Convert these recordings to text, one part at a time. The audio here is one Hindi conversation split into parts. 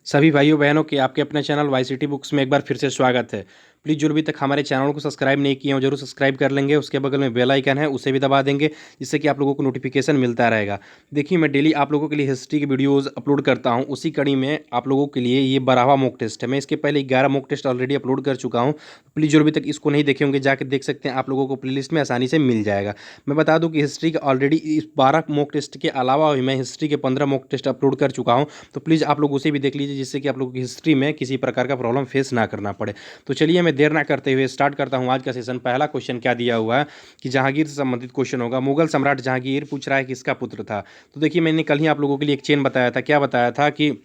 सभी भाइयों बहनों के आपके अपने चैनल वाई सिटी बुक्स में एक बार फिर से स्वागत है। प्लीज़ जो अभी तक हमारे चैनल को सब्सक्राइब नहीं किए हो जरूर सब्सक्राइब कर लेंगे। उसके बगल में बेल आइकन है उसे भी दबा देंगे, जिससे कि आप लोगों को नोटिफिकेशन मिलता रहेगा। देखिए, मैं डेली आप लोगों के लिए हिस्ट्री की वीडियोज़ अपलोड करता हूँ। उसी कड़ी में आप लोगों के लिए ये 12वां मॉक टेस्ट है। मैं इसके पहले 11 मॉक टेस्ट ऑलरेडी अपलोड कर चुका हूँ। प्लीज़ जो अभी तक इसको नहीं देखे होंगे जाकर देख सकते हैं, आप लोगों को प्लेलिस्ट में आसानी से मिल जाएगा। मैं बता दूं कि हिस्ट्री का ऑलरेडी इस 12 मॉक टेस्ट के अलावा भी मैं हिस्ट्री के 15 मॉक टेस्ट अपलोड कर चुका हूं। तो प्लीज़ आप लोग उसे भी देख लीजिए, जिससे कि आप लोगों की हिस्ट्री में किसी प्रकार का प्रॉब्लम फेस ना करना पड़े। तो चलिए, मैं देर ना करते हुए स्टार्ट करता हूं आज का सेशन। पहला क्वेश्चन क्या दिया हुआ है कि जहांगीर से संबंधित क्वेश्चन होगा। मुगल सम्राट जहांगीर पूछ रहा है किसका पुत्र था। तो देखिए, मैंने कल ही आप लोगों के लिए एक चेन बताया था। क्या बताया था कि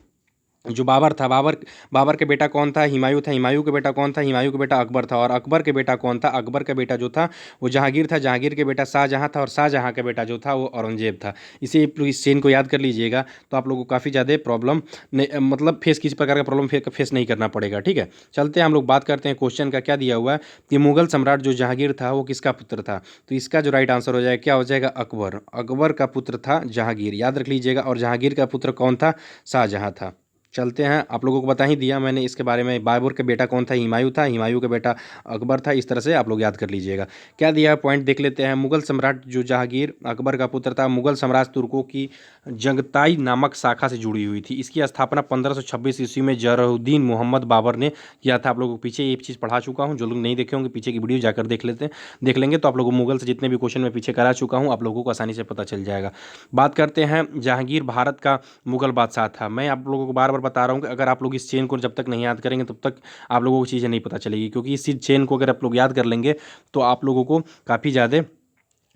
जो बाबर था, बाबर बाबर के बेटा कौन था? हुमायूं था। हुमायूं के बेटा कौन था? हुमायूं के बेटा अकबर था। और अकबर के बेटा कौन था? अकबर का बेटा जो था वो जहांगीर था। जहांगीर के बेटा शाहजहां था। और शाहजहां का बेटा जो था वो औरंगजेब था। इसे इस चेन को याद कर लीजिएगा, तो आप लोगों को काफ़ी ज़्यादा प्रॉब्लम मतलब फेस किसी प्रकार का प्रॉब्लम फेस नहीं करना पड़ेगा। ठीक है, चलते हैं हम लोग बात करते हैं क्वेश्चन का। क्या दिया हुआ है कि मुगल सम्राट जो जहांगीर था वो किसका पुत्र था। तो इसका जो राइट आंसर हो जाएगा, क्या हो जाएगा? अकबर। अकबर का पुत्र था जहांगीर, याद रख लीजिएगा। और जहांगीर का पुत्र कौन था? शाहजहां था। चलते हैं, आप लोगों को बता ही दिया मैंने इसके बारे में। बाबर का बेटा कौन था? हुमायूं था। हुमायूं का बेटा अकबर था। इस तरह से आप लोग याद कर लीजिएगा। क्या दिया पॉइंट देख लेते हैं। मुगल सम्राट जो जहांगीर अकबर का पुत्र था, मुगल साम्राज्य तुर्कों की जगताई नामक शाखा से जुड़ी हुई थी। इसकी स्थापना 1526 ईस्वी में जलालुद्दीन मोहम्मद बाबर ने किया था। आप लोगों को पीछे ये चीज़ पढ़ा चुका हूँ। जो लोग नहीं देखे होंगे पीछे की वीडियो जाकर देख लेंगे, तो आप लोगों को मुगल से जितने भी क्वेश्चन मैं पीछे करा चुका हूँ आप लोगों को आसानी से पता चल जाएगा। बात करते हैं, जहांगीर भारत का मुगल बादशाह था। मैं आप लोगों को बार बार बता रहा हूँ कि अगर आप लोग इस चेन को जब तक नहीं याद करेंगे तब तक आप लोगों को चीज़ें नहीं पता चलेगी, क्योंकि इस चेन को अगर आप लोग याद कर लेंगे तो आप लोगों को काफ़ी ज़्यादा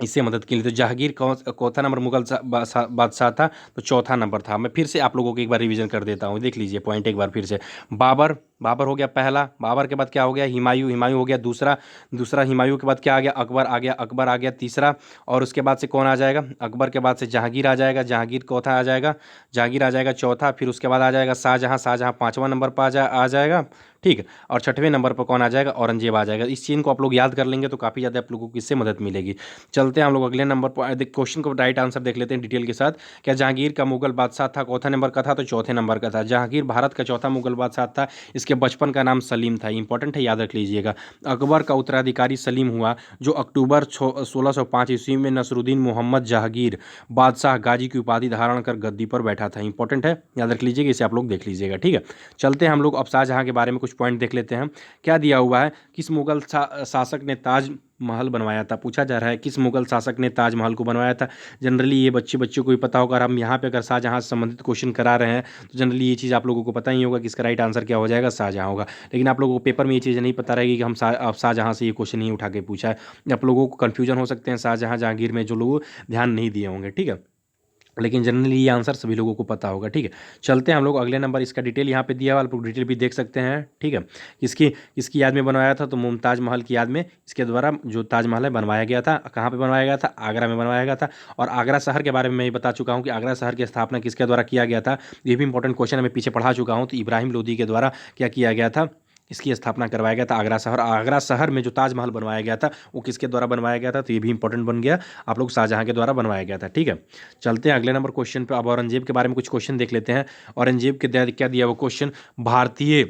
इससे मदद के लिए। तो जहांगीर चौथा नंबर मुगल बादशाह था, तो चौथा नंबर था। मैं फिर से आप लोगों को एक बार रिवीजन कर देता हूँ, देख लीजिए पॉइंट एक बार फिर से। बाबर, बाबर हो गया पहला। बाबर के बाद क्या हो गया? हुमायूं। हुमायूं हो गया दूसरा। दूसरा हुमायूं के बाद क्या आ गया? अकबर आ गया। अकबर आ गया तीसरा। और उसके बाद से कौन आ जाएगा? अकबर के बाद से जहांगीर आ जाएगा। जहांगीर चौथा आ जाएगा। जहांगीर आ जाएगा चौथा। फिर उसके बाद आ जाएगा शाहजहां। शाहजहां पाँचवां नंबर पर आ जाएगा। ठीक है, और छठवें नंबर पर कौन आ जाएगा? औरंगजेब आ जाएगा। इस चीन को आप लोग याद कर लेंगे तो काफ़ी ज़्यादा आप लोगों को इससे मदद मिलेगी। चलते हैं हम लोग अगले नंबर पर। क्वेश्चन को राइट आंसर देख लेते हैं डिटेल के साथ। क्या जहांगीर का मुगल बादशाह था चौथे नंबर का था? तो चौथे नंबर का था। जहांगीर भारत का चौथा मुगल बादशाह था। इसके बचपन का नाम सलीम था। इंपॉर्टेंट है, याद रख लीजिएगा। अकबर का उत्तराधिकारी सलीम हुआ, जो अक्टूबर 1605 ईस्वी में नसरुद्दीन मोहम्मद जहांगीर बादशाह गाजी की उपाधि धारण कर गद्दी पर बैठा था। इंपॉर्टेंट है, याद रख लीजिएगा, इसे आप लोग देख लीजिएगा। ठीक है, चलते हैं हम लोग अब शाहजहां के बारे में कुछ पॉइंट देख लेते हैं। क्या दिया हुआ है? किस मुगल शासक ने ताज महल बनवाया था? पूछा जा रहा है किस मुगल शासक ने ताजमहल को बनवाया था। जनरली ये बच्चों को ही पता होगा। और हम यहाँ पे अगर शाहजहां से संबंधित क्वेश्चन करा रहे हैं तो जनरली ये चीज़ आप लोगों को पता ही होगा कि इसका राइट आंसर क्या हो जाएगा? शाहजहां होगा। लेकिन आप लोगों को पेपर में ये चीज़ नहीं पता रहेगी कि हम शाहजहां से ये क्वेश्चन ही उठा के पूछा है। आप लोगों को कन्फ्यूजन हो सकते हैं शाहजहां जहांगीर में, जो लोग ध्यान नहीं दिए होंगे। ठीक है, लेकिन जनरली ये आंसर सभी लोगों को पता होगा। ठीक है, चलते हैं हम लोग अगले नंबर। इसका डिटेल यहाँ पे दिया हुआ, आप लोग डिटेल भी देख सकते हैं। ठीक है, किसकी याद में बनवाया था? तो मुमताज़ महल की याद में इसके द्वारा जो ताजमहल है बनवाया गया था। कहाँ पे बनवाया गया था? आगरा में बनवाया गया था। और आगरा शहर के बारे में मैं ये बता चुका हूँ कि आगरा शहर की स्थापना किसके द्वारा किया गया था। ये भी इंपॉर्टेंट क्वेश्चन है, मैं पीछे पढ़ा चुका हूँ। तो इब्राहिम लोदी के द्वारा क्या किया गया था? इसकी स्थापना करवाया गया था आगरा शहर। आगरा शहर में जो ताजमहल बनवाया गया था वो किसके द्वारा बनवाया गया था? तो ये भी इंपॉर्टेंट बन गया, आप लोग शाहजहां के द्वारा बनवाया गया था। ठीक है, चलते हैं अगले नंबर क्वेश्चन पे। अब औरंगजेब के बारे में कुछ क्वेश्चन देख लेते हैं। औरंगजेब के क्या दिया वो क्वेश्चन, भारतीय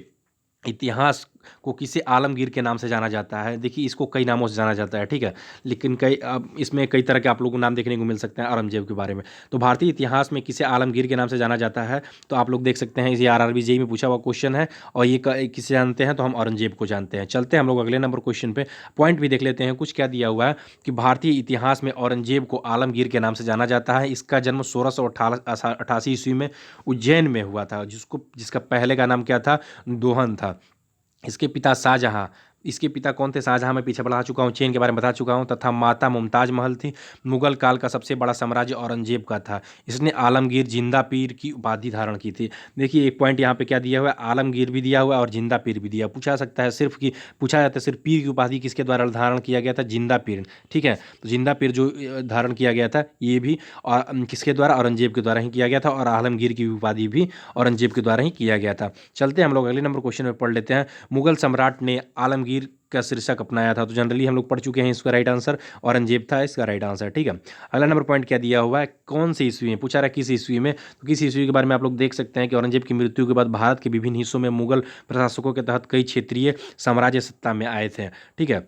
इतिहास को किसे आलमगीर के नाम से जाना जाता है? देखिए, इसको कई नामों से जाना जाता है। ठीक है, लेकिन इसमें कई तरह के आप लोगों को नाम देखने को मिल सकते हैं औरंगजेब के बारे में। तो भारतीय इतिहास में किसे आलमगीर के नाम से जाना जाता है? तो आप लोग देख सकते हैं, इसे आरआरबी जेईई में पूछा हुआ क्वेश्चन है। और ये किसे जानते हैं? तो हम औरंगजेब को जानते हैं। चलते हैं हम लोग अगले नंबर क्वेश्चन पे, पॉइंट भी देख लेते हैं कुछ। क्या दिया हुआ है कि भारतीय इतिहास में औरंगजेब को आलमगीर के नाम से जाना जाता है। इसका जन्म 1688 ईस्वी में उज्जैन में हुआ था, जिसका पहले का नाम क्या था? दोहन था। इसके पिता शाहजहां, इसके पिता कौन थे? शाहजहां मैं पीछे बढ़ा चुका हूँ, चेन के बारे में बता चुका हूँ। तथा माता मुमताज महल थी। मुगल काल का सबसे बड़ा साम्राज्य औरंगजेब का था। इसने आलमगीर जिंदा पीर की उपाधि धारण की थी। देखिए, एक पॉइंट यहाँ पे क्या दिया हुआ है, आलमगीर भी दिया हुआ है और जिंदा पीर भी दिया। पूछा सकता है सिर्फ कि पूछा जाता है सिर्फ पीर की उपाधि किसके द्वारा धारण किया गया था? जिंदा पीर। ठीक है, तो जिंदा पीर जो धारण किया गया था ये भी और किसके द्वारा? औरंगजेब के द्वारा ही किया गया था। और आलमगीर की उपाधि भी औरंगजेब के द्वारा ही किया गया था। चलते हैं हम लोग अगले नंबर क्वेश्चन में पढ़ लेते हैं। मुगल सम्राट ने आलमगीर का शीर्षक अपनाया था? तो जनरली हम लोग पढ़ चुके हैं, इसका राइट आंसर औरंगजेब था इसका राइट आंसर। ठीक है, अगला नंबर पॉइंट क्या दिया हुआ है, कौन सी ईस्वी में पूछा रहा है, किस ईस्वी में? तो किस ईस्वी के बारे में आप लोग देख सकते हैं कि औरंगजेब की मृत्यु के बाद भारत के विभिन्न हिस्सों में मुगल प्रशासकों के तहत कई क्षेत्रीय साम्राज्य सत्ता में आए थे। ठीक है,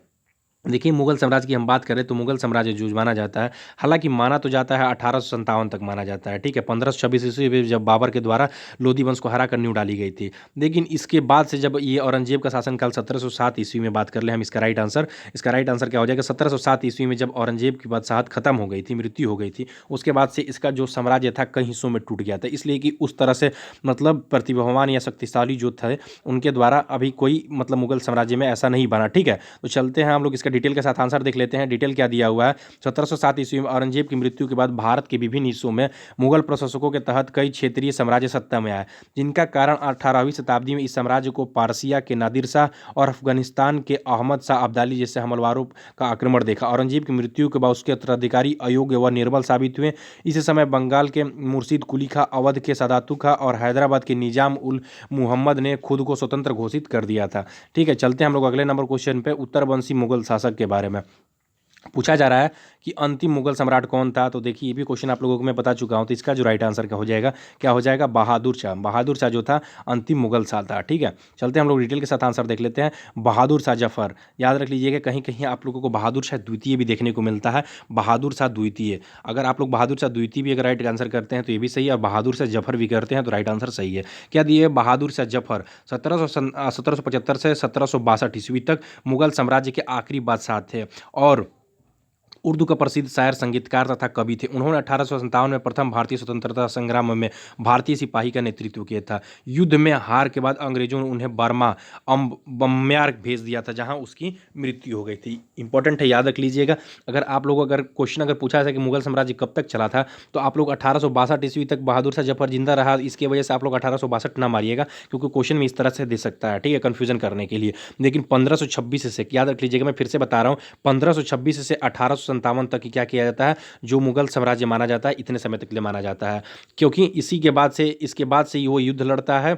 देखिए मुगल साम्राज्य की हम बात करें तो मुगल साम्राज्य जो माना जाता है, हालांकि माना तो जाता है 1857 तक माना जाता है। ठीक है, 1526 ईस्वी में जब बाबर के द्वारा लोधी वंश को हरा कर नींव डाली गई थी। लेकिन इसके बाद से जब ये औरंगजेब का शासनकाल 1707 ईस्वी में बात कर ले हम, इसका राइट आंसर क्या हो जाएगा, 1707 ईस्वी में जब औरंगजेब की बादशाहत खत्म हो गई थी, मृत्यु हो गई थी, उसके बाद से इसका जो साम्राज्य था कई हिस्सों में टूट गया था। इसलिए कि उस तरह से मतलब प्रतिभावान या शक्तिशाली जो थे उनके द्वारा अभी कोई मतलब मुगल साम्राज्य में ऐसा नहीं बना। ठीक है, तो चलते हैं हम लोग इसका डिटेल के साथ आंसर देख लेते हैं। डिटेल क्या दिया हुआ है, 1707 ईस्वी में औरंगजेब की मृत्यु के बाद भारत के विभिन्न हिस्सों में मुगल प्रशासकों के तहत कई क्षेत्रीय साम्राज्य सत्ता में आए, जिनका कारण 18वीं शताब्दी में इस साम्राज्य को पारसिया के नादिर शाह और अफगानिस्तान के अहमद शाह अब्दाली जैसे हमलवारों का आक्रमण देखा। औरंगजेब की मृत्यु के बाद उसके उत्तराधिकारी अयोग्य व निर्बल साबित हुए। इसी समय बंगाल के मुर्शिद कुली खां, अवध के सादातु खां और हैदराबाद के निजाम उल मुहम्मद ने खुद को स्वतंत्र घोषित कर दिया था। ठीक है, चलते हैं हम लोग अगले नंबर क्वेश्चन पे, उत्तरवंशी मुगल शासक के बारे में पूछा जा रहा है कि अंतिम मुगल सम्राट कौन था। तो देखिए ये भी क्वेश्चन आप लोगों को मैं बता चुका हूं, तो इसका जो राइट आंसर क्या हो जाएगा, बहादुर शाह। बहादुर शाह जो था अंतिम मुगल शाह था। ठीक है, चलते हैं हम लोग डिटेल के साथ आंसर देख लेते हैं। बहादुर शाह जफर, याद रख लीजिएगा, कहीं कहीं आप लोगों को बहादुर शाह द्वितीय भी देखने को मिलता है। बहादुर शाह द्वितीय, अगर आप लोग बहादुर शाह द्वितीय भी अगर राइट आंसर करते हैं तो ये भी सही है, और बहादुर शाह जफर भी करते हैं तो राइट आंसर सही है। क्या दिए, बहादुर शाह जफर 1775 से 1762 ईस्वी तक मुगल साम्राज्य के आखिरी बादशाह थे और उर्दू का प्रसिद्ध शायर, संगीतकार तथा कवि थे। उन्होंने 1857 में प्रथम भारतीय स्वतंत्रता संग्राम में भारतीय सिपाही का नेतृत्व किया था। युद्ध में हार के बाद अंग्रेजों ने उन्हें बर्मा बम्यार भेज दिया था, जहां उसकी मृत्यु हो गई थी। इंपॉर्टेंट है, याद रख लीजिएगा। अगर आप लोग अगर क्वेश्चन अगर पूछा जाए कि मुगल साम्राज्य कब तक चला था, तो आप लोग 1862 ईस्वी तक बहादुर शाह जफर जिंदा रहा, इसकी वजह से आप लोग 1862 ना मारिएगा, क्योंकि क्वेश्चन में इस तरह से दे सकता है। ठीक है, कन्फ्यूजन करने के लिए। लेकिन 1526 से, याद रख लीजिएगा, मैं फिर से बता रहा हूँ, 1526 से 1857 तक ही क्या किया जाता है, जो मुगल साम्राज्य माना जाता है, इतने समय तक के लिए माना जाता है, क्योंकि इसी के बाद से, इसके बाद से वो युद्ध लड़ता है।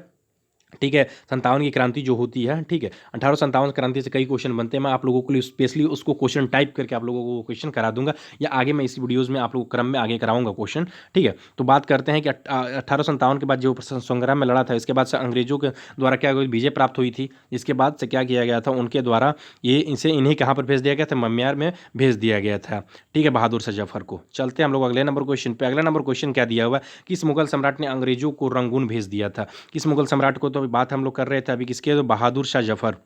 ठीक है, 57 की क्रांति जो होती है, ठीक है, 1857 क्रांति से कई क्वेश्चन बनते हैं। मैं आप लोगों के लिए स्पेशली उसको क्वेश्चन टाइप करके आप लोगों को क्वेश्चन करा दूंगा, या आगे मैं इस वीडियोज़ में आप लोगों को क्रम में आगे कराऊंगा क्वेश्चन। ठीक है, तो बात करते हैं कि 1857 के बाद जो संग्राम में लड़ा था, इसके बाद से अंग्रेजों के द्वारा क्या विजय प्राप्त हुई थी। इसके बाद से क्या किया गया था, उनके द्वारा इन्हें कहाँ पर भेज दिया गया था, मम्यार में भेज दिया गया था। ठीक है, बहादुर शाह जफर को। चलते हैं हम लोग अगले नंबर क्वेश्चन पे। अगला नंबर क्वेश्चन क्या दिया हुआ है, किस मुगल सम्राट ने अंग्रेजों को रंगून भेज दिया था? किस मुगल सम्राट को, तो बात हम लोग कर रहे थे अभी किसके, तो बहादुर शाह जफर।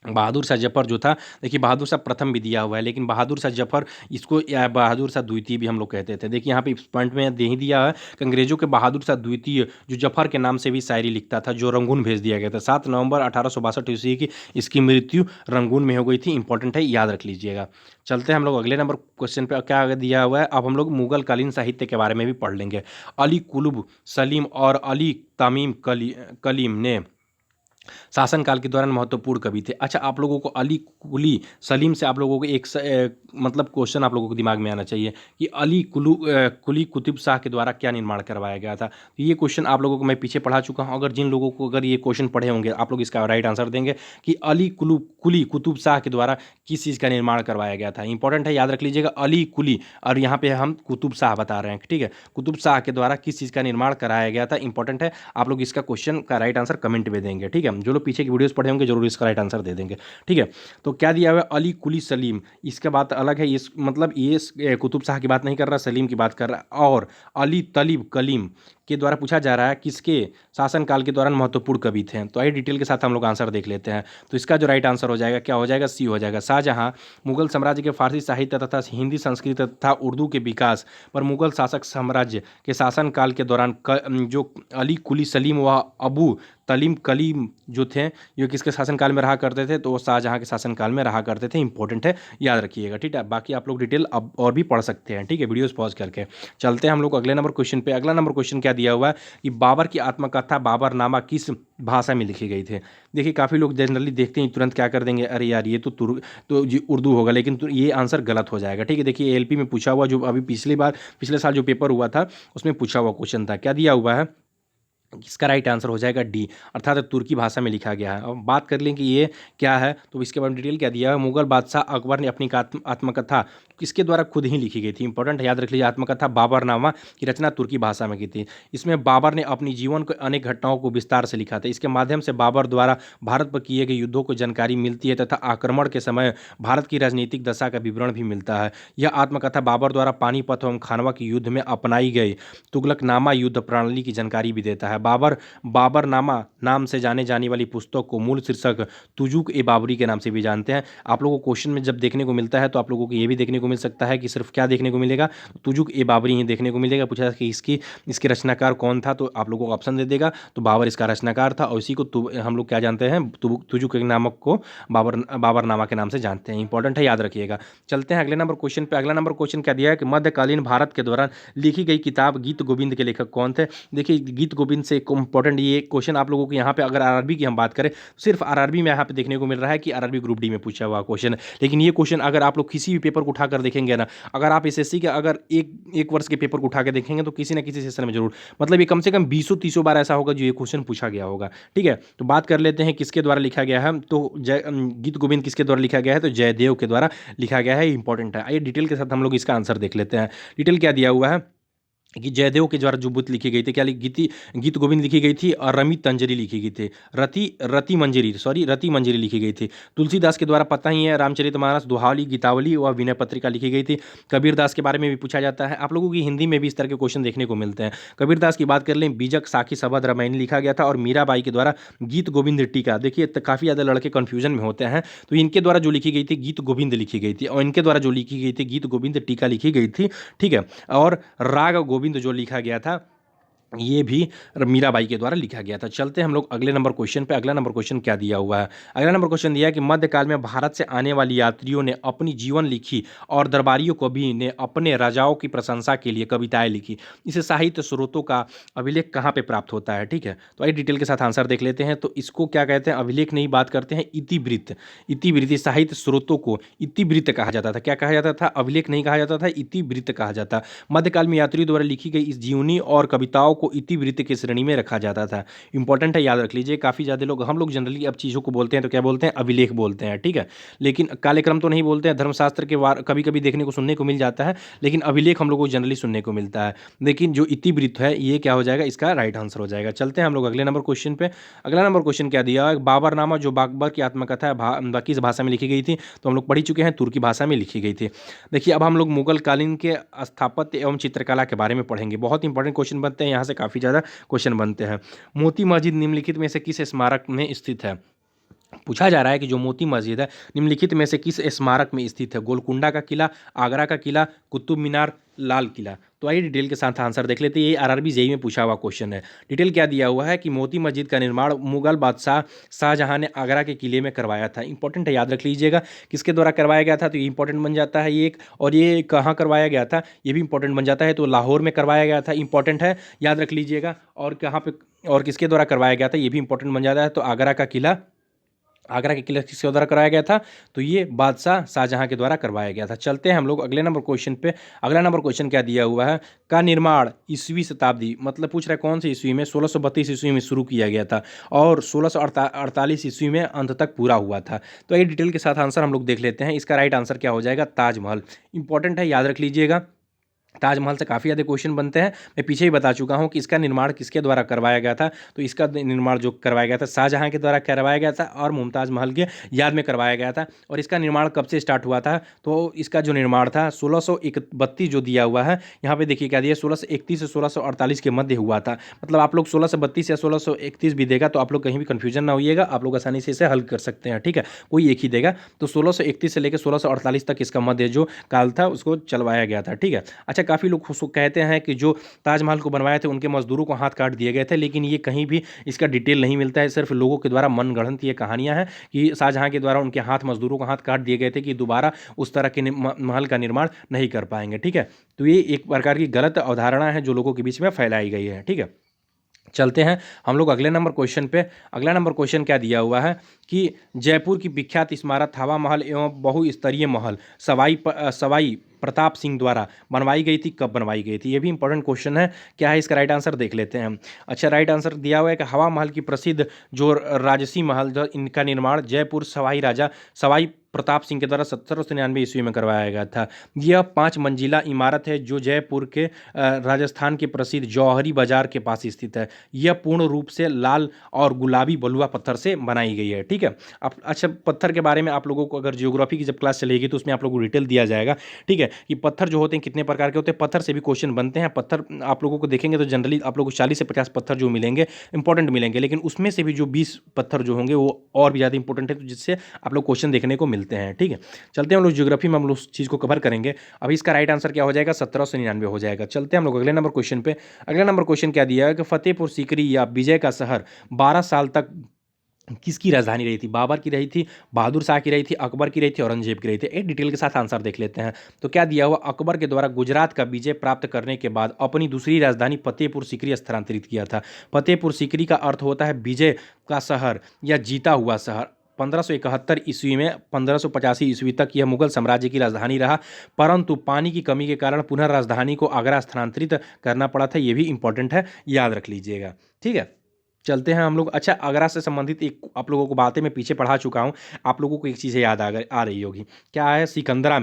बहादुर शाह जफर जो था, देखिए बहादुर शाह प्रथम भी दिया हुआ है, लेकिन बहादुर शाह जफर इसको या बहादुर शाह द्वितीय भी हम लोग कहते थे। देखिए यहाँ पे इस पॉइंट में दे ही दिया है कि अंग्रेजों के बहादुर शाह द्वितीय जो जफर के नाम से भी शायरी लिखता था, जो रंगून भेज दिया गया था। 7 नवंबर 1862 ईस्वी की इसकी मृत्यु रंगून में हो गई थी। इंपॉर्टेंट है, याद रख लीजिएगा। चलते हैं हम लोग अगले नंबर क्वेश्चन पे, क्या दिया हुआ है। अब हम लोग मुगल कालीन साहित्य के बारे में भी पढ़ लेंगे। अली कुलुब सलीम और अली तमीम कलीम ने शासनकाल के दौरान महत्वपूर्ण कवि थे। अच्छा, आप लोगों को अली कुली सलीम से आप लोगों को मतलब क्वेश्चन आप लोगों को दिमाग में आना चाहिए कि कुली कुतुब शाह के द्वारा क्या निर्माण करवाया गया था। तो ये क्वेश्चन आप लोगों को मैं पीछे पढ़ा चुका हूँ। अगर जिन लोगों को अगर ये क्वेश्चन पढ़े होंगे, आप लोग इसका राइट आंसर देंगे कि कुली कुतुब शाह के द्वारा किस चीज़ का निर्माण करवाया गया था। इंपॉर्टेंट है, याद रख लीजिएगा, अली कुली, और यहाँ पे हम कुतुब शाह बता रहे हैं। ठीक है, कुतुब शाह के द्वारा किस चीज़ का निर्माण कराया गया था। इंपॉर्टेंट है, आप लोग इसका क्वेश्चन का राइट आंसर कमेंट में देंगे। ठीक है, जो लोग पीछे की वीडियोस पढ़े होंगे जरूर इसका राइट आंसर दे देंगे। ठीक है, तो क्या दिया हुआ है, अली कुली सलीम। इसका बात अलग है, इस मतलब ये कुतुब शाह की बात नहीं कर रहा, सलीम की बात कर रहा है। और अली तलीब कलीम के द्वारा पूछा जा रहा है किसके शासनकाल के दौरान महत्वपूर्ण कवि थे। तो आइए डिटेल के साथ हम लोग आंसर देख लेते हैं। तो इसका जो राइट आंसर हो जाएगा, क्या हो जाएगा, सी हो जाएगा। शाहजहां मुगल साम्राज्य के फारसी साहित्य तथा हिंदी संस्कृत तथा उर्दू के विकास पर मुगल शासक साम्राज्य के शासनकाल के दौरान जो अली कुली सलीम व अबू तलीम कलीम जो थे, ये किसके शासनकाल में रहा करते थे, तो वो शाहजहां के शासनकाल में रहा करते थे। इंपॉर्टेंट है, याद रखिएगा। ठीक है, बाकी आप लोग डिटेल अब और भी पढ़ सकते हैं। ठीक है, वीडियोस पॉज करके। चलते हैं हम लोग अगले नंबर क्वेश्चन पे। अगला नंबर क्वेश्चन क्या दिया हुआ है कि बाबर की आत्मकथा बाबरनामा किस भाषा में लिखी गई थी। देखिए काफ़ी लोग जनरली देखते हैं तुरंत क्या कर देंगे, अरे यार ये तो जी उर्दू होगा, लेकिन ये आंसर गलत हो जाएगा। ठीक है, देखिए एलपी में पूछा हुआ, जो अभी पिछले साल जो पेपर हुआ था उसमें पूछा हुआ क्वेश्चन था। क्या दिया हुआ है, इसका राइट आंसर हो जाएगा डी, अर्थात तुर्की भाषा में लिखा गया है। अब बात कर लें कि ये क्या है, तो इसके बारे में डिटेल क्या दिया है। मुगल बादशाह अकबर ने अपनी आत्मकथा किसके द्वारा खुद ही लिखी गई थी, इंपॉर्टेंट है, याद रख लीजिए। आत्मकथा बाबरनामा की रचना तुर्की भाषा में की थी। इसमें बाबर ने अपनी जीवन को अनेक घटनाओं को विस्तार से लिखा था। इसके माध्यम से बाबर द्वारा भारत पर किए गए युद्धों को जानकारी मिलती है तथा आक्रमण के समय भारत की राजनीतिक दशा का विवरण भी मिलता है। यह आत्मकथा बाबर द्वारा पानीपत एवं खानवा के युद्ध में अपनाई गई तुगलकनामा युद्ध प्रणाली की जानकारी भी देता है। बाबरनामा नाम से जाने जाने वाली पुस्तक को मूल शीर्षक तुजुक ए बाबरी के नाम से भी जानते हैं। आप लोगों को क्वेश्चन में जब देखने को मिलता है तो आप लोगों को ये भी देखने को मिल सकता है कि सिर्फ क्या देखने को मिलेगा, तुजुक ए बाबरी ही देखने को मिलेगा। पूछा कि इसके रचनाकार कौन था, तो आप लोगों को ऑप्शन दे देगा, तो बाबर इसका रचनाकार था, और इसी को हम लोग क्या जानते हैं, तुजुक नामक को बाबरनामा के नाम से जानते हैं। इंपॉर्टेंट है, याद रखिएगा। चलते हैं अगले नंबर क्वेश्चन पे। अगला नंबर क्वेश्चन क्या दिया है कि मध्यकालीन भारत के दौरान लिखी गई किताब गीत गोविंद के लेखक कौन थे। देखिए गीत गोविंद से इंपॉर्टेंट ये क्वेश्चन आप लोगों को यहाँ पे, अगर आरआरबी की हम बात करें, सिर्फ आरआरबी में यहाँ पे देखने को मिल रहा है कि आरआरबी ग्रुप डी में पूछा हुआ क्वेश्चन। लेकिन ये क्वेश्चन अगर आप लोग किसी भी पेपर को उठाकर देखेंगे ना, अगर आप एसएससी के अगर एक वर्ष के पेपर को उठा के देखेंगे तो किसी ना किसी सेशन में जरूर, मतलब ये कम से कम 20-30 बार ऐसा होगा जो ये क्वेश्चन पूछा गया होगा। ठीक है, तो बात कर लेते हैं किसके द्वारा लिखा गया है। तो गीत गोविंद किसके द्वारा लिखा गया है, तो जयदेव के द्वारा लिखा गया है। इंपॉर्टेंट है, आइए डिटेल के साथ हम लोग इसका आंसर देख लेते हैं। डिटेल क्या दिया हुआ है कि जयदेव के द्वारा जो बुत लिखी गई थी, क्या गीत गोविंद लिखी गई थी, और रमी तंजरी लिखी गई थी, रति मंजरी लिखी गई थी। तुलसीदास के द्वारा पता ही है, रामचरितमानस, दोहावली, गीतावली व विनय पत्रिका लिखी गई थी। कबीरदास के बारे में भी पूछा जाता है। आप लोगों की हिंदी में भी इस तरह के क्वेश्चन देखने को मिलते हैं। कबीरदास की बात कर लें, बीजक, साखी, सबद, रामायण लिखा गया था। और मीराबाई के द्वारा गीत गोविंद टीका, देखिए काफ़ी ज़्यादा लड़के कन्फ्यूजन में होते हैं, तो इनके द्वारा जो लिखी गई थी गीत गोविंद लिखी गई थी, और इनके द्वारा जो लिखी गई थी गीत गोविंद टीका लिखी गई थी। ठीक है, और राग गोविंद जो लिखा गया था ये भी मीराबाई के द्वारा लिखा गया था। चलते हैं हम लोग अगले नंबर क्वेश्चन पे। अगला नंबर क्वेश्चन क्या दिया हुआ है, अगला नंबर क्वेश्चन दिया है कि मध्यकाल में भारत से आने वाली यात्रियों ने अपनी जीवन लिखी और दरबारियों को भी ने अपने राजाओं की प्रशंसा के लिए कविताएं लिखी। इसे साहित्य स्रोतों का अभिलेख कहाँ पे प्राप्त होता है। ठीक है, तो आइए डिटेल के साथ आंसर देख लेते हैं। तो इसको क्या कहते हैं, अभिलेख नहीं, बात करते हैं इतिवृत्त। इतिवृत्त, साहित्य स्रोतों को इतिवृत्त कहा जाता था। क्या कहा जाता था, अभिलेख नहीं कहा जाता था, इतिवृत्त कहा जाता। मध्यकाल में यात्रियों द्वारा लिखी गई इस जीवनी और कविताओं को इतिवृत्त के श्रेणी में रखा जाता था। इंपॉर्टेंट है, याद रख लीजिए। काफ़ी ज़्यादा लोग, हम लोग जनरली अब चीज़ों को बोलते हैं तो क्या बोलते हैं, अभिलेख बोलते हैं। ठीक है, लेकिन कालक्रम तो नहीं बोलते हैं। धर्मशास्त्र के वार कभी कभी देखने को सुनने को मिल जाता है, लेकिन अभिलेख हम लोग को जनरली सुनने को मिलता है। लेकिन जो इतिवृत्त है ये क्या हो जाएगा, इसका राइट आंसर हो जाएगा। चलते हैं हम लोग अगले नंबर क्वेश्चन पे। अगला नंबर क्वेश्चन क्या दिया है, बाबरनामा जो बाबर की आत्मकथा है किस भाषा में लिखी गई थी, तो हम लोग पढ़ चुके हैं, तुर्की भाषा में लिखी गई थी। देखिए अब हम लोग मुगल कालीन के स्थापत्य एवं चित्रकला के बारे में पढ़ेंगे। बहुत इंपॉर्टेंट क्वेश्चन बनते हैं, यहाँ से काफ़ी ज़्यादा क्वेश्चन बनते हैं। मोती मस्जिद निम्नलिखित में से किस स्मारक में स्थित है। पूछा जा रहा है कि जो मोती मस्जिद है निम्नलिखित में से किस स्मारक में स्थित है। गोलकुंडा का किला, आगरा का किला, कुतुब मीनार, लाल किला। तो आइए डिटेल के साथ आंसर देख लेते हैं। ये आरआरबी जेईई में पूछा हुआ क्वेश्चन है। डिटेल क्या दिया हुआ है कि मोती मस्जिद का निर्माण मुगल बादशाह शाहजहां ने आगरा के किले में करवाया था। इंपॉर्टेंट है, याद रख लीजिएगा किसके द्वारा करवाया गया था, तो ये इंपॉर्टेंट बन जाता है ये एक। और ये कहाँ करवाया गया था, ये भी इंपॉर्टेंट बन जाता है, तो लाहौर में करवाया गया था। इंपॉर्टेंट है, याद रख लीजिएगा। और कहाँ पे और किसके द्वारा करवाया गया था, ये भी इंपॉर्टेंट बन जाता है। तो आगरा का किला, आगरा के किले किसके द्वारा कराया गया था, तो ये बादशाह शाहजहां के द्वारा करवाया गया था। चलते हैं हम लोग अगले नंबर क्वेश्चन पे। अगला नंबर क्वेश्चन क्या दिया हुआ है, का निर्माण ईसवी शताब्दी, मतलब पूछ रहा है कौन सी ईस्वी में, 1632 ईस्वी में शुरू किया गया था और 1648 ईस्वी में अंत तक पूरा हुआ था। तो ये डिटेल के साथ आंसर हम लोग देख लेते हैं। इसका राइट आंसर क्या हो जाएगा, ताजमहल। इंपॉर्टेंट है, याद रख लीजिएगा। ताजमहल से काफ़ी ज़्यादा क्वेश्चन बनते हैं। मैं पीछे ही बता चुका हूँ कि इसका निर्माण किसके द्वारा करवाया गया था, तो इसका निर्माण जो करवाया गया था शाहजहां के द्वारा करवाया गया था और मुमताज़ महल के याद में करवाया गया था। और इसका निर्माण कब से स्टार्ट हुआ था, तो इसका जो निर्माण था 1632 जो दिया हुआ है यहाँ पे देखिए क्या दिया, 1631 से 1648 के मध्य हुआ था। मतलब आप लोग 1632 या 1631 भी देगा तो आप लोग कहीं भी कन्फ्यूजन ना होइएगा, आप लोग आसानी से इसे हल कर सकते हैं। ठीक है, कोई एक ही देगा। तो 1631 से लेकर 1648 तक इसका मध्य जो काल था उसको चलवाया गया था। ठीक है, अच्छा काफ़ी लोग कहते हैं कि जो ताजमहल को बनवाए थे उनके मजदूरों को हाथ काट दिए गए थे, लेकिन ये कहीं भी इसका डिटेल नहीं मिलता है। सिर्फ लोगों के द्वारा मनगढ़ंत ये कहानियां हैं कि शाहजहां के द्वारा उनके हाथ, मजदूरों को हाथ काट दिए गए थे कि दोबारा उस तरह के महल का निर्माण नहीं कर पाएंगे। ठीक है, तो ये एक प्रकार की गलत अवधारणा है जो लोगों के बीच में फैलाई गई है। ठीक है, चलते हैं हम लोग अगले नंबर क्वेश्चन पे। अगला नंबर क्वेश्चन क्या दिया हुआ है कि जयपुर की विख्यात इमारत हवा महल एवं बहुस्तरीय महल सवाई प्रताप सिंह द्वारा बनवाई गई थी, कब बनवाई गई थी? ये भी इंपॉर्टेंट क्वेश्चन है। क्या है इसका राइट आंसर देख लेते हैं हम। अच्छा, राइट आंसर दिया हुआ है कि हवा महल की प्रसिद्ध जो राजसी महल जो इनका निर्माण जयपुर सवाई प्रताप सिंह के द्वारा 1799 ईस्वी में करवाया गया था। यह 5 मंजिला इमारत है जो जयपुर के राजस्थान के प्रसिद्ध जौहरी बाजार के पास स्थित है। यह पूर्ण रूप से लाल और गुलाबी बलुआ पत्थर से बनाई गई है। ठीक है। अब अच्छा, पत्थर के बारे में आप लोगों को अगर ज्योग्राफी की जब क्लास चलेगी तो उसमें आप लोगों को डिटेल दिया जाएगा। ठीक है, कि पत्थर जो होते हैं कितने प्रकार के होते हैं, पत्थर से भी क्वेश्चन बनते हैं। पत्थर आप लोगों को देखेंगे तो जनरली आप लोगों को 40 से 50 पत्थर जो मिलेंगे इंपॉर्टेंट मिलेंगे, लेकिन उसमें से भी जो 20 पत्थर जो होंगे वो और भी ज़्यादा इंपॉर्टेंट है, तो जिससे आप लोग क्वेश्चन देखने को मिलते हैं। ठीक है, चलते हैं हम लोग ज्योग्राफी में हम लोग उस चीज़ को कवर करेंगे। अभी इसका राइट आंसर क्या हो जाएगा? 1799 हो जाएगा। चलते हैं हम लोग अगले नंबर क्वेश्चन पे। अगला नंबर क्वेश्चन क्या दिया है कि फतेहपुर सीकरी या विजय का शहर 12 साल तक किसकी राजधानी रही थी? बाबर की रही थी, बहादुर शाह की रही थी, अकबर की रही थी, औरंगजेब की रही थी? एक डिटेल के साथ आंसर देख लेते हैं। तो क्या दिया हुआ? अकबर के द्वारा गुजरात का विजय प्राप्त करने के बाद अपनी दूसरी राजधानी फतेहपुर सीकरी स्थानांतरित किया था। फतेहपुर सीकरी का अर्थ होता है विजय का शहर या जीता हुआ शहर। 1571 ईस्वी में 1585 ईस्वी तक यह मुगल साम्राज्य की राजधानी रहा, परंतु पानी की कमी के कारण पुनः राजधानी को आगरा स्थानांतरित करना पड़ा था। यह भी इंपॉर्टेंट है, याद रख लीजिएगा। ठीक है, चलते हैं हम लोग। अच्छा, आगरा से संबंधित एक आप लोगों को बातें मैं पीछे पढ़ा चुका हूँ, आप लोगों को एक चीज़ें याद आ रही होगी। क्या है? सिकंदरा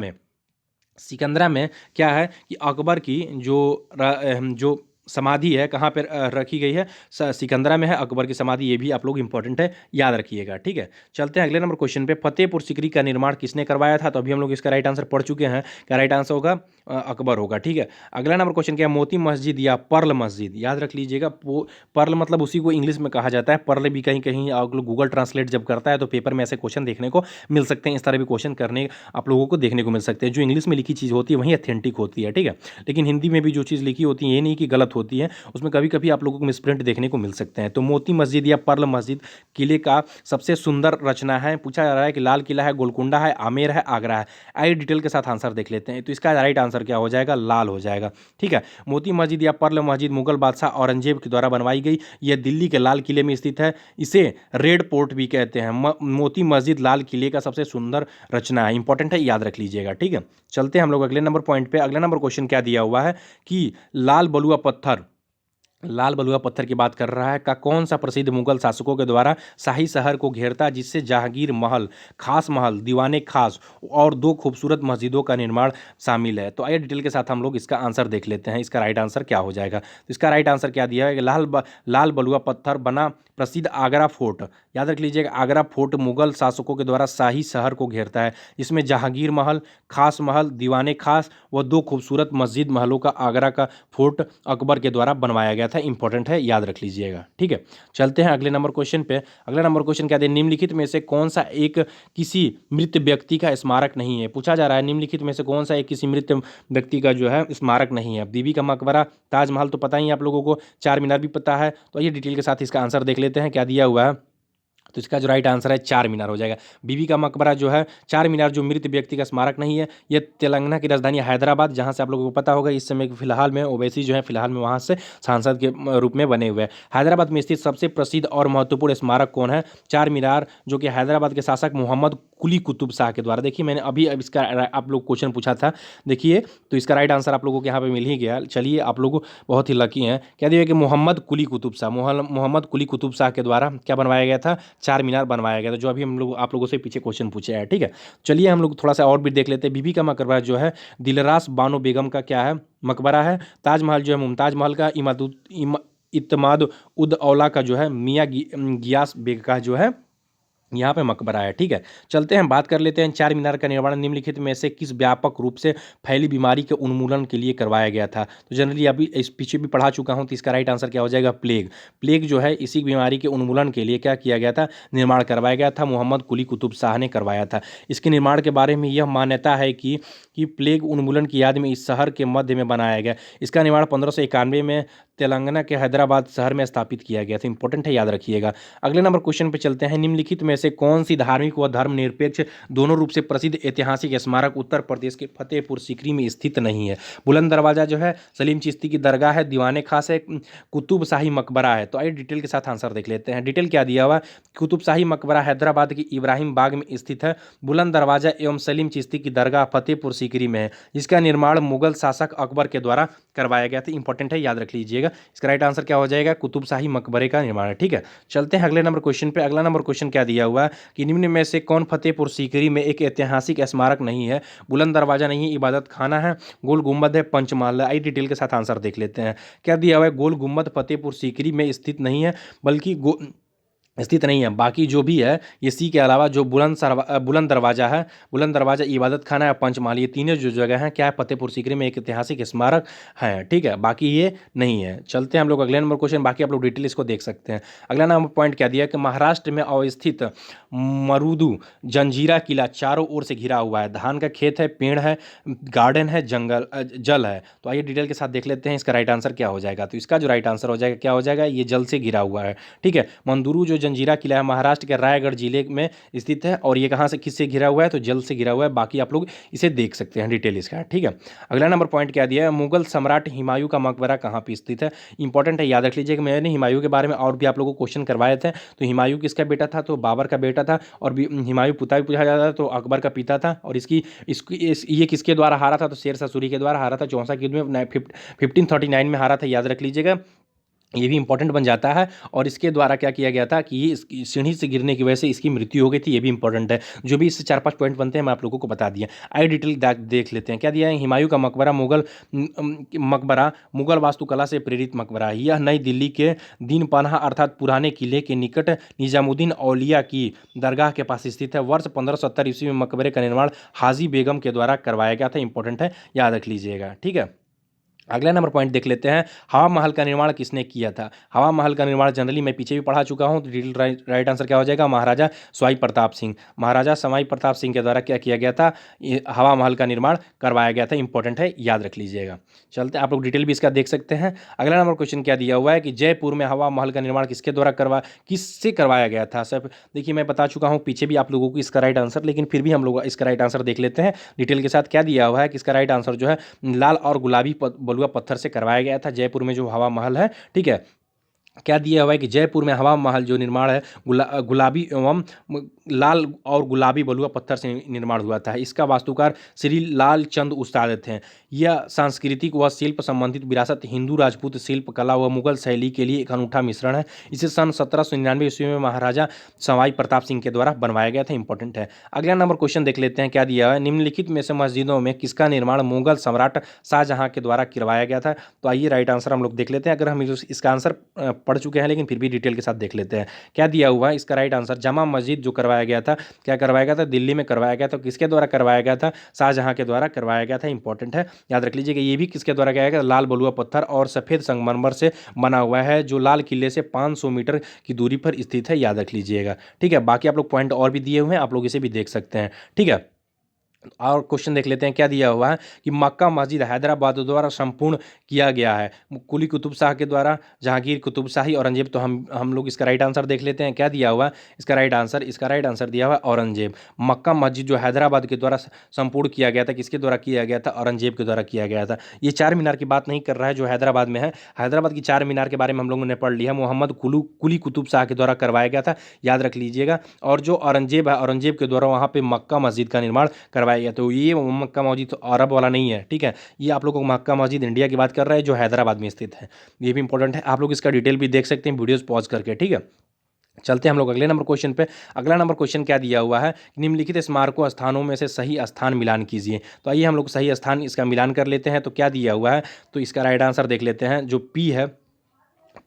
में क्या है कि अकबर की जो समाधि है कहाँ पर रखी गई है? सिकंदरा में है अकबर की समाधि। ये भी आप लोग इंपॉर्टेंट है, याद रखिएगा। ठीक है, चलते हैं अगले नंबर क्वेश्चन पे। फतेहपुर सीकरी का निर्माण किसने करवाया था? तो अभी हम लोग इसका राइट आंसर पढ़ चुके हैं। क्या राइट आंसर होगा? अकबर होगा। ठीक है, अगला नंबर क्वेश्चन क्या है? मोती मस्जिद या पर्ल मस्जिद, याद रख लीजिएगा। पर्ल मतलब उसी को इंग्लिश में कहा जाता है। पर्ल भी कहीं कहीं आप लोग गूगल ट्रांसलेट जब करता है तो पेपर में ऐसे क्वेश्चन देखने को मिल सकते हैं। इस तरह भी क्वेश्चन करने आप लोगों को देखने को मिल सकते हैं। जो इंग्लिश में लिखी चीज़ होती है वही अथेंटिक होती है। ठीक है, लेकिन हिंदी में भी जो चीज़ लिखी होती है ये नहीं कि गलत होती है, उसमें कभी कभी आप लोगों को मिसप्रिंट देखने को मिल सकते हैं। तो मोती मस्जिद या पर्ल मस्जिद किले का सबसे सुंदर रचना है। पूछा जा रहा है कि लाल किला है, गोलकुंडा है, आमेर है, आगरा है। आइए डिटेल के साथ आंसर देख लेते हैं। तो इसका राइट आंसर क्या हो जाएगा? लाल हो जाएगा। ठीक है, मोती मस्जिद या पर्ल मस्जिद मुगल बादशाह औरंगजेब के द्वारा बनवाई गई। यह दिल्ली के लाल किले में स्थित है। इसे रेड पोर्ट भी कहते हैं। मोती मस्जिद लाल किले का सबसे सुंदर रचना है, इंपॉर्टेंट है, याद रख लीजिएगा। ठीक है, चलते हैं हम लोग अगले नंबर पॉइंट पे। अगला नंबर क्वेश्चन क्या दिया हुआ है कि लाल बलुआ पत्थर की बात कर रहा है का कौन सा प्रसिद्ध मुगल शासकों के द्वारा शाही शहर को घेरता, जिससे जहांगीर महल, खास महल, दीवाने खास और 2 खूबसूरत मस्जिदों का निर्माण शामिल है? तो आइए डिटेल के साथ हम लोग इसका आंसर देख लेते हैं। इसका राइट आंसर क्या हो जाएगा? तो इसका राइट आंसर क्या दिया है कि लाल बलुआ पत्थर बना प्रसिद्ध आगरा फोर्ट, याद रख लीजिएगा। आगरा फोर्ट मुगल शासकों के द्वारा शाही शहर को घेरता है, जिसमें जहांगीर महल, खास महल, दीवाने खास व 2 खूबसूरत मस्जिद महलों का आगरा का फोर्ट अकबर के द्वारा बनवाया गया था। इंपॉर्टेंट है, याद रख लीजिएगा। ठीक है, चलते हैं अगले नंबर क्वेश्चन पे। अगला नंबर क्वेश्चन क्या है? निम्नलिखित में से कौन सा एक किसी मृत व्यक्ति का स्मारक नहीं है? पूछा जा रहा है निम्नलिखित में से कौन सा एक किसी मृत व्यक्ति का जो है स्मारक नहीं है। बीबी का मकबरा, ताजमहल तो पता ही है आप लोगों को, चार मीनार भी पता है। तो ये डिटेल के साथ इसका आंसर देख लेते हैं क्या दिया हुआ है। तो इसका जो राइट आंसर है चार मीनार हो जाएगा। बीबी का मकबरा जो है, चार मीनार जो मृत व्यक्ति का स्मारक नहीं है, ये तेलंगाना की राजधानी हैदराबाद, जहां से आप लोगों को पता होगा इस समय फिलहाल में ओवैसी जो है फिलहाल में वहां से सांसद के रूप में बने हुए हैं। हैदराबाद में स्थित सबसे प्रसिद्ध और महत्वपूर्ण स्मारक कौन है? चार मीनार, जो कि हैदराबाद के शासक मोहम्मद कुली कुतुब शाह के द्वारा। देखिए मैंने अभी अब इसका आप लोग क्वेश्चन पूछा था, देखिए तो इसका राइट आंसर आप लोगों को यहाँ पे मिल ही गया। चलिए आप लोग बहुत ही लकी हैं। क्या दिया कि मोहम्मद कुली कुतुब शाह, मोहम्मद कुली कुतुब शाह के द्वारा क्या बनवाया गया था? चार मीनार बनवाया गया था, जो अभी हम लोग आप लोगों से पीछे क्वेश्चन पूछे हैं। ठीक है, चलिए हम लोग थोड़ा सा और भी देख लेते हैं। बीबी का मकबरा जो है दिलरास बानो बेगम का क्या है? मकबरा है। ताजमहल जो है मुमताज महल का, इत्माद उद औला का जो है मियाँ गियास बेग का जो है यहाँ पे मकबरा है। ठीक है, चलते हैं बात कर लेते हैं। चार मीनार का निर्माण निम्नलिखित में से किस व्यापक रूप से फैली बीमारी के उन्मूलन के लिए करवाया गया था? तो जनरली अभी इस पीछे भी पढ़ा चुका हूँ, तो इसका राइट आंसर क्या हो जाएगा? प्लेग जो है इसी बीमारी के उन्मूलन के लिए क्या किया गया था? निर्माण करवाया गया था। मोहम्मद कुली कुतुब शाह ने करवाया था। इसके निर्माण के बारे में यह मान्यता है कि प्लेग उन्मूलन की याद में इस शहर के मध्य में बनाया गया। इसका निर्माण 1591 में तेलंगाना के हैदराबाद शहर में स्थापित किया गया था। इंपॉर्टेंट है, याद रखिएगा। अगले नंबर क्वेश्चन पे चलते हैं। निम्नलिखित में से कौन सी धार्मिक व धर्मनिरपेक्ष दोनों रूप से प्रसिद्ध ऐतिहासिक स्मारक उत्तर प्रदेश के फतेहपुर सीकरी में स्थित नहीं है? बुलंद दरवाजा जो है सलीम चिश्ती की दरगाह है, दीवाने खास है, कुतुब शाही मकबरा है। तो आइए डिटेल के साथ आंसर देख लेते हैं। डिटेल क्या दिया हुआ? कुतुब शाही मकबरा हैदराबाद की इब्राहिम बाग में स्थित है। बुलंद दरवाजा एवं सलीम चिश्ती की दरगाह फतेहपुर सीकरी में है। इसका निर्माण मुगल शासक अकबर के द्वारा करवाया गया था। इंपॉर्टेंट है, याद रख लीजिएगा। इसका राइट आंसर क्या हो जाएगा? कुतुब शाही मकबरे का निर्माण है। ठीक है, चलते हैं अगले नंबर क्वेश्चन पे। अगला नंबर क्वेश्चन क्या दिया हुआ है कि निम्न में से कौन फतेहपुर सीकरी में एक ऐतिहासिक स्मारक नहीं है? बुलंद दरवाजा नहीं है, इबादत खाना है, गोल गुम्बद है, पंचमहल है। आई डिटेल के साथ आंसर देख लेते हैं। क्या दिया हुआ है? गोल गुम्बद फतेहपुर सीकरी में स्थित नहीं है, बल्कि स्थित नहीं है। बाकी जो भी है इसी के अलावा जो बुलंद दरवाजा है, बुलंद दरवाजा, इबादत खाना है, पंचमहल, ये तीनों जो जगह हैं क्या है? फतेहपुर सीकरी में एक ऐतिहासिक स्मारक है। ठीक है, बाकी ये नहीं है। चलते हैं हम लोग अगले नंबर क्वेश्चन। बाकी आप लोग डिटेल इसको देख सकते हैं। अगला नंबर पॉइंट क्या दिया कि महाराष्ट्र में अवस्थित मरुदु जंजीरा किला चारों ओर से घिरा हुआ है। धान का खेत है, पेड़ है, गार्डन है, जंगल जल है। तो आइए डिटेल के साथ देख लेते हैं इसका राइट आंसर क्या हो जाएगा। तो इसका जो राइट आंसर हो जाएगा क्या हो जाएगा? ये जल से घिरा हुआ है। ठीक है, मंदुरु जो जंजीरा किला है महाराष्ट्र के रायगढ़ जिले में स्थित है। और ये कहाँ से किससे घिरा हुआ है? तो जल से घिरा हुआ है। बाकी आप लोग इसे देख सकते हैं डिटेल इसका। ठीक है, अगला नंबर पॉइंट क्या दिया है? मुगल सम्राट हुमायूं का मकबरा कहाँ पे स्थित है? इंपॉर्टेंट है, याद रख लीजिए कि मैंने हुमायूं के बारे में और भी आप लोगों को क्वेश्चन करवाए थे। तो हुमायूं किसका बेटा था? तो बाबर का बेटा था। और हुमायूं पुता भी पूछा जाता था तो अकबर का पिता था। और ये किसके द्वारा हारा था? तो शेर शाह सूरी के द्वारा हारा था। 64 की युद्ध में 1539 में हारा था, याद रख लीजिएगा। ये भी इंपॉर्टेंट बन जाता है। और इसके द्वारा क्या किया गया था कि ये इसकी सीढ़ी से गिरने की वजह से इसकी मृत्यु हो गई थी। ये भी इंपॉर्टेंट है। जो भी इससे 4-5 पॉइंट बनते हैं मैं आप लोगों को बता दिया। आई डिटेल देख लेते हैं। क्या दिया है? हुमायूं का मकबरा मकबरा मुगल वास्तुकला से प्रेरित मकबरा है। यह नई दिल्ली के दीन पनाह अर्थात पुराने किले के निकट निजामुद्दीन औलिया की दरगाह के पास स्थित है। वर्ष 1570 ईस्वी में मकबरे का निर्माण हाजी बेगम के द्वारा करवाया गया था। इंपॉर्टेंट है, याद रख लीजिएगा। ठीक है, अगला नंबर पॉइंट देख लेते हैं। हवा महल का निर्माण किसने किया था? हवा महल का निर्माण जनरली मैं पीछे भी पढ़ा चुका हूं। तो राइट आंसर क्या हो जाएगा? महाराजा सवाई प्रताप सिंह। महाराजा सवाई प्रताप सिंह के द्वारा क्या किया गया था? हवा महल का निर्माण करवाया गया था। इंपॉर्टेंट है, याद रख लीजिएगा। चलते आप लोग डिटेल भी इसका देख सकते हैं। अगला नंबर क्वेश्चन क्या दिया हुआ है कि जयपुर में हवा महल का निर्माण किससे करवाया गया था? सब देखिए मैं बता चुका हूँ पीछे भी आप लोगों को इसका राइट आंसर, लेकिन फिर भी हम लोग इसका राइट आंसर देख लेते हैं डिटेल के साथ। क्या दिया हुआ है कि इसका राइट आंसर जो है लाल और गुलाबी बलुआ पत्थर से करवाया गया था जयपुर में जो हवा महल है। ठीक है, क्या दिया हुआ है कि जयपुर में हवा महल जो निर्माण है गुलाबी एवं लाल और गुलाबी बलुआ पत्थर से निर्माण हुआ था। इसका वास्तुकार श्री लाल चंद उस्ताद थे। यह सांस्कृतिक व शिल्प संबंधित विरासत हिंदू राजपूत शिल्प कला व मुगल शैली के लिए एक अनूठा मिश्रण है। इसे सन 1799 ईस्वी में महाराजा सवाई प्रताप सिंह के द्वारा बनवाया गया था। इंपॉर्टेंट है। अगला नंबर क्वेश्चन देख लेते हैं। क्या दिया है? निम्नलिखित में से मस्जिदों में किसका निर्माण मुगल सम्राट शाहजहां के द्वारा करवाया गया था? तो आइए राइट आंसर हम लोग देख लेते हैं। अगर हम इसका आंसर पढ़ चुके हैं लेकिन फिर भी डिटेल के साथ देख लेते हैं। क्या दिया हुआ है? इसका राइट आंसर जामा मस्जिद जो करवाया गया था, क्या करवाया गया था? दिल्ली में करवाया गया था। किसके द्वारा करवाया गया था? शाहजहां के द्वारा करवाया गया था। इंपॉर्टेंट है, याद रख लीजिएगा। ये भी किसके द्वारा किया गया? लाल बलुआ पत्थर और सफेद संगमरमर से बना हुआ है जो लाल किले से 500 मीटर की दूरी पर स्थित है, याद रख लीजिएगा। ठीक है, बाकी आप लोग पॉइंट और भी दिए हुए हैं, आप लोग इसे भी देख सकते हैं। ठीक है, और क्वेश्चन देख लेते हैं। क्या दिया हुआ है कि मक्का मस्जिद हैदराबाद द्वारा संपूर्ण किया गया है कुली कुतुब शाह के द्वारा, जहांगीर, कुतुब शाही, औरंगजेब। तो हम लोग इसका राइट आंसर देख लेते हैं। क्या दिया हुआ है? इसका राइट आंसर दिया हुआ है औरंगजेब। मक्का मस्जिद जो हैदराबाद के द्वारा संपूर्ण किया गया था, किसके द्वारा किया गया था? औरंगजेब के द्वारा किया गया था। ये चार मीनार की बात नहीं कर रहा है जो हैदराबाद में है। हैदराबाद की चार मीनार के बारे में हम लोगों ने पढ़ लिया। मोहम्मद कुली कुतुब शाह के द्वारा करवाया गया था, याद रख लीजिएगा। और जो औरंगजेब है, औरंगजेब के द्वारा वहाँ पे मक्का मस्जिद का निर्माण करवाया गया। तो ये मक्का मस्जिद तो अरब वाला नहीं है। ठीक है, ये आप लोगों को मक्का मस्जिद इंडिया की बात कर रहा है जो हैदराबाद में स्थित है। ये भी इंपॉर्टेंट है, आप लोग इसका डिटेल भी देख सकते हैं वीडियोस पॉज करके। ठीक है, चलते हैं हम लोग अगले नंबर क्वेश्चन पे। अगला नंबर क्वेश्चन क्या दिया हुआ है? निम्नलिखित स्मारकों स्थानों में से सही स्थान मिलान कीजिए। तो आइए हम लोग सही स्थान इसका मिलान कर लेते हैं। तो क्या दिया हुआ है? तो इसका राइट आंसर देख लेते हैं। जो पी है,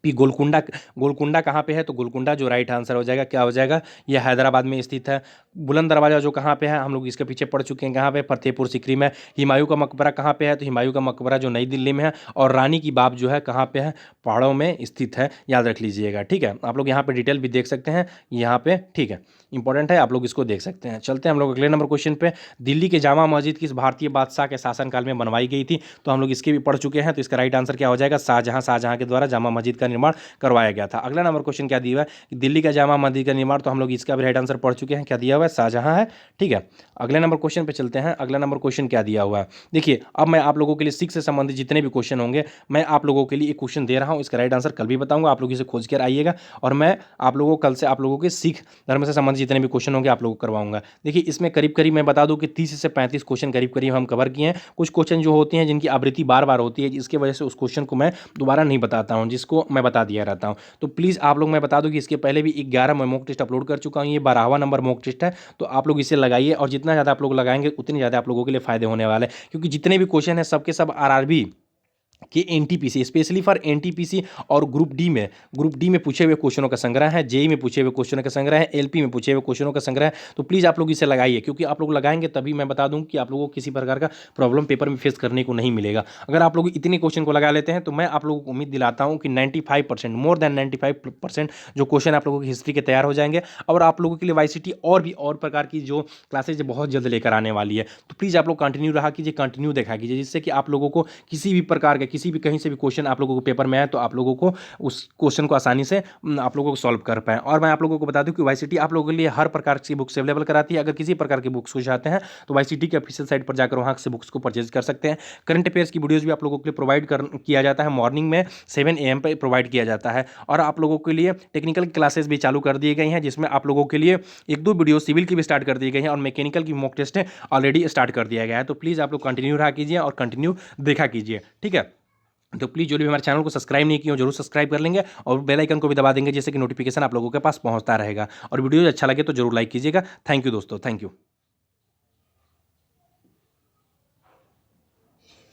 गोलकुंडा, गोलकुंडा कहाँ पे है? तो गोलकुंडा जो राइट आंसर हो जाएगा, क्या हो जाएगा? ये हैदराबाद में स्थित है। बुलंद दरवाजा जो कहाँ पे है, हम लोग इसके पीछे पढ़ चुके हैं, कहाँ पे? फतेहपुर सीकरी में। हुमायूं का मकबरा कहाँ पे है? तो हुमायूं का मकबरा जो नई दिल्ली में है। और रानी की बाग जो है कहाँ पे है? पहाड़ों में स्थित है, याद रख लीजिएगा, ठीक है। आप लोग यहाँ पे डिटेल भी देख सकते हैं यहाँ पे, ठीक है, इंपॉर्टेंट है, आप लोग इसको देख सकते हैं। चलते हैं हम लोग अगले नंबर क्वेश्चन पे। दिल्ली के जामा मस्जिद किस भारतीय बादशाह के शासनकाल में बनवाई गई थी? तो हम लोग इसके भी पढ़ चुके हैं, तो इसका राइट आंसर क्या हो जाएगा? शाहजहां के द्वारा जामा मस्जिद का निर्माण करवाया गया था। अगला नंबर क्वेश्चन क्या दिया हुआ है कि दिल्ली का जामा मस्जिद का निर्माण, तो हम लोग इसका भी राइट आंसर पढ़ चुके हैं, क्या दिया हुआ है? शाहजहां है, ठीक है। अगले नंबर क्वेश्चन पे चलते हैं। अगला नंबर क्वेश्चन क्या दिया हुआ है, देखिए। अब मैं आप लोगों के लिए सिख से संबंधित जितने भी क्वेश्चन होंगे, मैं आप लोगों के लिए एक क्वेश्चन दे रहा हूँ, इसका राइट आंसर कल भी बताऊंगा, आप लोग इसे खोज कर आइएगा। और मैं आप लोगों को कल से आप लोगों के सिख धर्म से संबंधित जितने भी क्वेश्चन होंगे आप लोगों को करवाऊंगा। देखिए, इसमें करीब करीब मैं बता दूं कि 30 से 35 क्वेश्चन करीब करीब हम कवर किए हैं। कुछ क्वेश्चन जो होते हैं जिनकी आवृत्ति बार बार होती है, इसकी वजह से उस क्वेश्चन को मैं दोबारा नहीं बताता हूँ, जिसको मैं बता दिया रहता हूँ। तो प्लीज़ आप लोग, मैं बता दूं कि इसके पहले भी 11 मैं मॉक टेस्ट अपलोड कर चुका हूँ, ये 12वां नंबर मॉक टेस्ट है। तो आप लोग इसे लगाइए, और जितना ज़्यादा आप लोग लगाएंगे उतनी ज़्यादा आप लोगों के लिए फायदे होने वाले हैं, क्योंकि जितने भी क्वेश्चन हैं सबके सब आरआरबी कि एनटीपीसी, स्पेशली फॉर एनटीपीसी, और ग्रुप डी में पूछे हुए क्वेश्चनों का संग्रह है, जेई में पूछे हुए क्वेश्चनों का संग्रह है, एलपी में पूछे हुए क्वेश्चनों का संग्रह है। तो प्लीज़ आप लोग इसे लगाइए, क्योंकि आप लोग लगाएंगे तभी मैं बता दूं कि आप लोगों को किसी प्रकार का प्रॉब्लम पेपर में फेस करने को नहीं मिलेगा। अगर आप लोग इतने क्वेश्चन को लगा लेते हैं तो मैं आप लोगों को उम्मीद दिलाता हूँ कि 95%, मोर देन 95% जो क्वेश्चन आप लोगों की हिस्ट्री के तैयार हो जाएंगे। और आप लोगों के लिए वाईसीटी और प्रकार की जो क्लासेज बहुत जल्द लेकर आने वाली है। तो प्लीज़ आप लोग कंटिन्यू रहा कीजिए, कंटिन्यू देखा कीजिए, जिससे कि आप लोगों को किसी भी प्रकार के, किसी भी कहीं से भी क्वेश्चन आप लोगों को पेपर में आए तो आप लोगों को उस क्वेश्चन को आसानी से आप लोगों को सॉल्व कर पाएं। और मैं आप लोगों को बता दूं कि वाईसीटी आप लोगों के लिए हर प्रकार की बुक्स अवेलेबल कराती है। अगर किसी प्रकार की बुक्स को चाहते हैं तो वाईसीटी के ऑफिशियल साइट पर जाकर वहां से बुक्स को परचेज कर सकते हैं। करंट अफेयर्स की वीडियोस भी आप लोगों के लिए प्रोवाइड किया जाता है, मॉर्निंग में 7 AM पर प्रोवाइड किया जाता है। और आप लोगों के लिए टेक्निकल क्लासेस भी चालू कर दी गई हैं, जिसमें आप लोगों के लिए 1-2 वीडियो सिविल की भी स्टार्ट कर दी गई हैं, और मैकेनिकल की मॉक टेस्ट ऑलरेडी स्टार्ट कर दिया गया है। तो प्लीज़ आप लोग कंटिन्यू रहा कीजिए और कंटिन्यू देखा कीजिए, ठीक है। तो प्लीज़ जो भी हमारे चैनल को सब्सक्राइब नहीं किए हो जरूर सब्सक्राइब कर लेंगे, और बेल आइकन को भी दबा देंगे, जिससे कि नोटिफिकेशन आप लोगों के पास पहुंचता रहेगा। और वीडियो अच्छा लगे तो जरूर लाइक कीजिएगा। थैंक यू दोस्तों, थैंक यू।